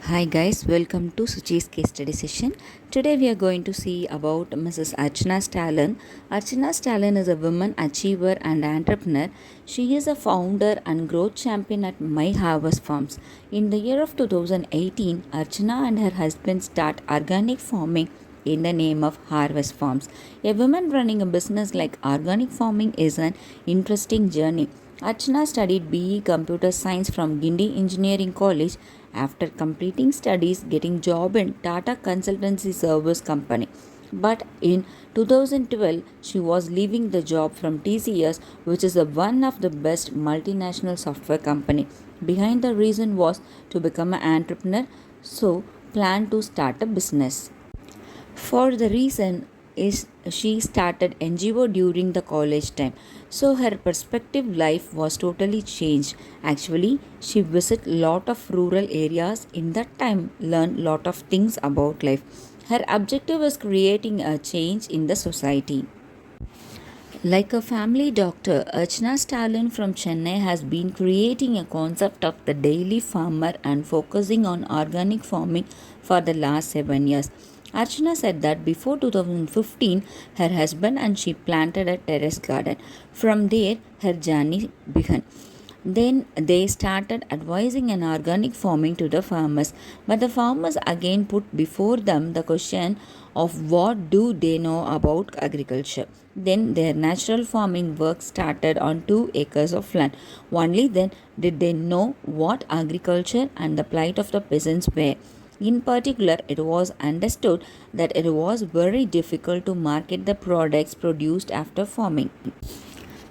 Hi guys, welcome to Suchi's case study session. Today we are going to see about Mrs. Archana Stalin. Archana Stalin is a woman achiever and entrepreneur. She is a founder and growth champion at My Harvest Farms. In the year of 2018, Archana and her husband start organic farming in the name of Harvest Farms. A woman running a business like organic farming is an interesting journey. Archana studied BE Computer Science from Guindy Engineering College after completing studies getting job in Tata Consultancy Service Company. But in 2012, she was leaving the job from TCS, which is one of the best multinational software company. Behind the reason was to become an entrepreneur, so planned to start a business. For the reason is she started NGO during the college time, so her perspective life was totally changed. Actually, she visit lot of rural areas in that time, learn lot of things about life. Her objective is creating a change in the society. Like a family doctor, Archana Stalin from Chennai has been creating a concept of the daily farmer and focusing on organic farming for the last 7 years. Archana said that before 2015, her husband and she planted a terrace garden. From there, her journey began. Then they started advising an organic farming to the farmers, but the farmers again put before them the question of what do they know about agriculture. Then their natural farming work started on 2 acres of land. Only then did they know what agriculture and the plight of the peasants were. In particular, it was understood that it was very difficult to market the products produced after farming.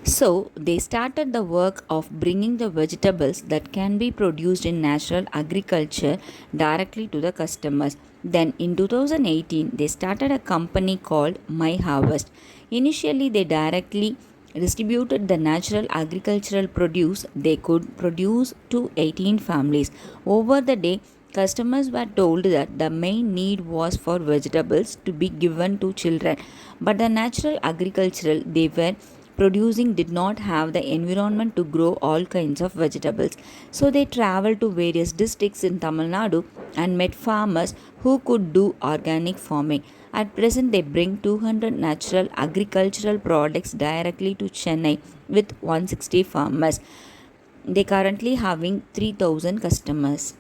So, they started the work of bringing the vegetables that can be produced in natural agriculture directly to the customers. Then, in 2018, they started a company called My Harvest. Initially, they directly distributed the natural agricultural produce they could produce to 18 families. Over the day, customers were told that the main need was for vegetables to be given to children, but the natural agricultural they were producing did not have the environment to grow all kinds of vegetables. So they traveled to various districts in Tamil Nadu and met farmers who could do organic farming. At present, they bring 200 natural agricultural products directly to Chennai with 160 farmers. They currently having 3,000 customers.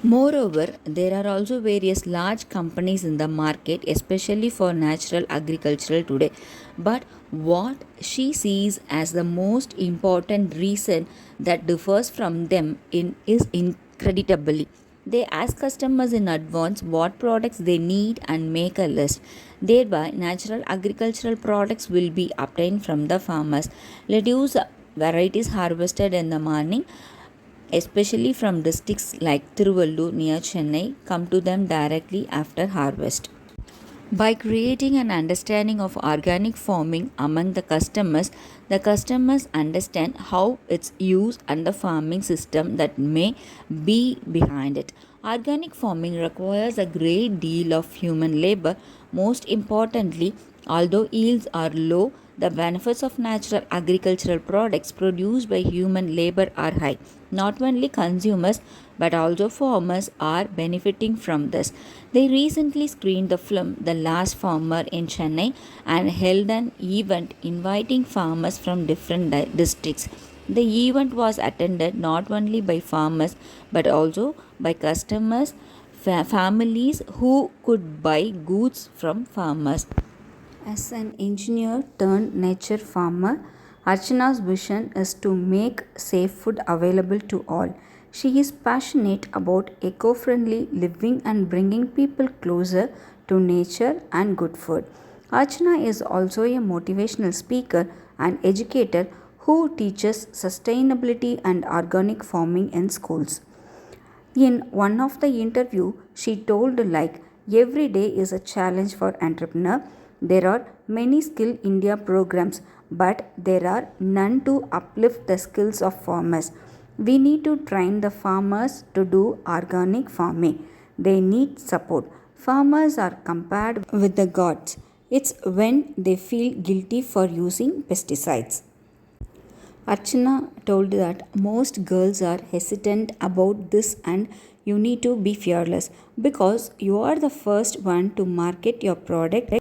Moreover, there are also various large companies in the market, especially for natural agricultural today. But what she sees as the most important reason that differs from them is incredibly. They ask customers in advance what products they need and make a list. Thereby, natural agricultural products will be obtained from the farmers. Lettuce varieties harvested in the morning, especially from districts like Tiruvallur near Chennai, come to them directly after harvest. By creating an understanding of organic farming among the customers understand how its use and the farming system that may be behind it. Organic farming requires a great deal of human labor. Most importantly, although yields are low, the benefits of natural agricultural products produced by human labor are high. Not only consumers but also farmers are benefiting from this. They recently screened the film The Last Farmer in Chennai and held an event inviting farmers from different districts. The event was attended not only by farmers but also by customers, families who could buy goods from farmers. As an engineer turned nature farmer, Archana's vision is to make safe food available to all. She is passionate about eco friendly living and bringing people closer to nature and good food. Archana is also a motivational speaker and educator who teaches sustainability and organic farming in schools. In one of the interview, she told like every day is a challenge for entrepreneur. There are many skill India programs, but there are none to uplift the skills of farmers. We need to train the farmers to do organic farming. They need support. Farmers are compared with the gods. It's when they feel guilty for using pesticides. Archana told that most girls are hesitant about this and you need to be fearless because you are the first one to market your product,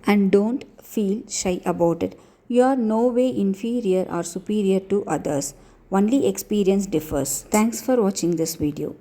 and don't feel shy about it. You are no way inferior or superior to others. Only experience differs. Thanks for watching this video.